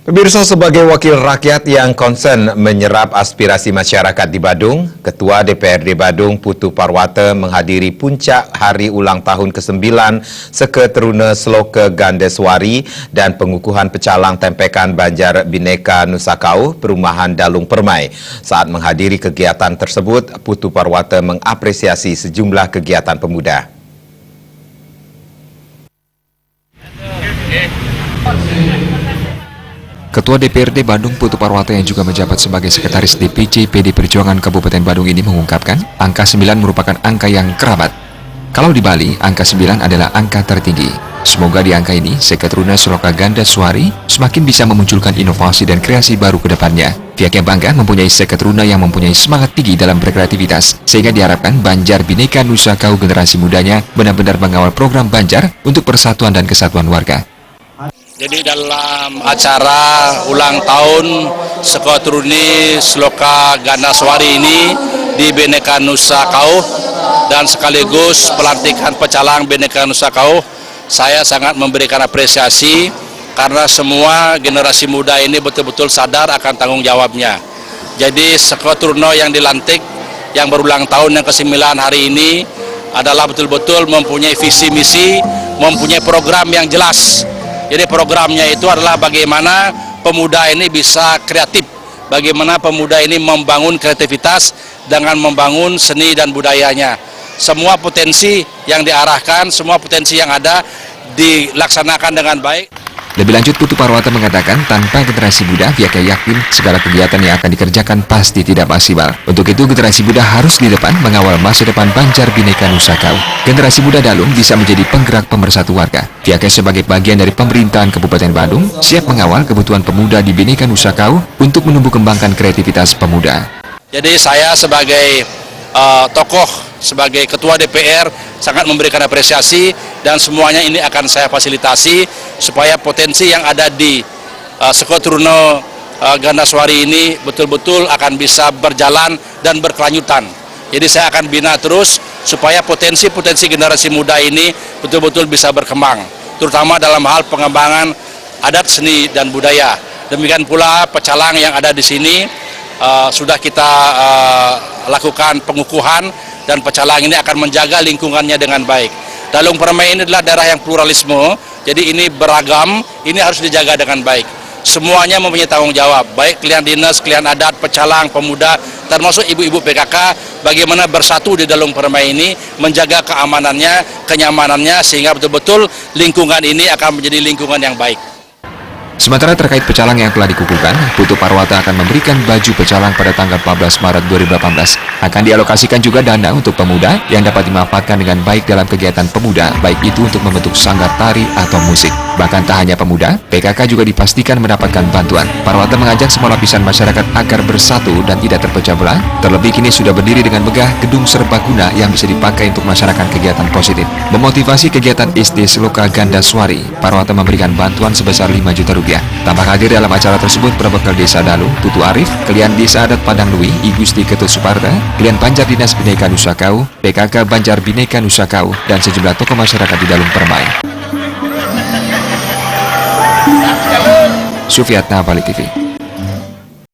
Pemirsa, sebagai wakil rakyat yang konsen menyerap aspirasi masyarakat di Badung, Ketua DPRD Badung Putu Parwata menghadiri puncak hari ulang tahun ke-9 Seketeruna Sloka Gandaswari dan pengukuhan pecalang tempekan Banjar Bhinneka Nusa Kauh, Perumahan Dalung Permai. Saat menghadiri kegiatan tersebut, Putu Parwata mengapresiasi sejumlah kegiatan pemuda. Ketua DPRD Bandung Putu Parwata yang juga menjabat sebagai Sekretaris DPC PD Perjuangan Kabupaten Badung ini mengungkapkan angka 9 merupakan angka yang keramat. Kalau di Bali, angka 9 adalah angka tertinggi. Semoga di angka ini, Seketeruna Sloka Gandaswari semakin bisa memunculkan inovasi dan kreasi baru ke depannya. Pihaknya bangga mempunyai Seketeruna yang mempunyai semangat tinggi dalam berkreativitas, sehingga diharapkan Banjar Bhinneka Nusa Kauh generasi mudanya benar-benar mengawal program Banjar untuk persatuan dan kesatuan warga. Jadi dalam acara ulang tahun Seketeruna Sloka Gandaswari ini di Bhinneka Nusa Kauh dan sekaligus pelantikan pecalang Bhinneka Nusa Kauh, saya sangat memberikan apresiasi karena semua generasi muda ini betul-betul sadar akan tanggung jawabnya. Jadi Seketeruna yang dilantik yang berulang tahun yang ke-9 hari ini adalah betul-betul mempunyai visi misi, mempunyai program yang jelas. Jadi programnya itu adalah bagaimana pemuda ini bisa kreatif, bagaimana pemuda ini membangun kreativitas dengan membangun seni dan budayanya. Semua potensi yang diarahkan, semua potensi yang ada dilaksanakan dengan baik. Lebih lanjut, Putu Parwata mengatakan tanpa generasi muda, pihaknya yakin segala kegiatan yang akan dikerjakan pasti tidak maksimal. Untuk itu, generasi muda harus di depan mengawal masa depan Banjar Bhinneka Nusa Kauh. Generasi muda Dalung bisa menjadi penggerak pemersatu warga. Pihaknya sebagai bagian dari pemerintahan Kabupaten Badung, siap mengawal kebutuhan pemuda di Bhinneka Nusa Kauh untuk menumbuh kembangkan kreativitas pemuda. Jadi saya sebagai tokoh, sebagai Ketua DPR sangat memberikan apresiasi dan semuanya ini akan saya fasilitasi supaya potensi yang ada di Seketeruna Gandaswari ini betul-betul akan bisa berjalan dan berkelanjutan. Jadi saya akan bina terus supaya potensi-potensi generasi muda ini betul-betul bisa berkembang, terutama dalam hal pengembangan adat, seni, dan budaya. Demikian pula pecalang yang ada di sini sudah kita lakukan pengukuhan dan pecalang ini akan menjaga lingkungannya dengan baik. Dalung Permai ini adalah daerah yang pluralisme, jadi ini beragam, ini harus dijaga dengan baik. Semuanya mempunyai tanggung jawab, baik klien dinas, klien adat, pecalang, pemuda, termasuk ibu-ibu PKK, bagaimana bersatu di Dalung Permai ini, menjaga keamanannya, kenyamanannya, sehingga betul-betul lingkungan ini akan menjadi lingkungan yang baik. Sementara terkait pecalang yang telah dikukuhkan, Putu Parwata akan memberikan baju pecalang pada tanggal 14 Maret 2018. Akan dialokasikan juga dana untuk pemuda yang dapat dimanfaatkan dengan baik dalam kegiatan pemuda, baik itu untuk membentuk sanggar tari atau musik. Bahkan tak hanya pemuda, PKK juga dipastikan mendapatkan bantuan. Parwata mengajak semua lapisan masyarakat agar bersatu dan tidak terpecah belah. Terlebih kini sudah berdiri dengan megah gedung serbaguna yang bisa dipakai untuk melaksanakan kegiatan positif. Memotivasi kegiatan SD Sloka Gandaswari, Parwata memberikan bantuan sebesar 5 juta rupiah. Tampak hadir dalam acara tersebut Prabekal Desa Dalung, Putu Arif, Klien Desa Adat Padang Lui, I Gusti Ketut Suparta, Klien Banjar Dinas Bhinneka Nusa Kauh, PKK Banjar Bhinneka Nusa Kauh, dan sejumlah tokoh masyarakat di Dalung Permai. Sufiatna, Bali TV.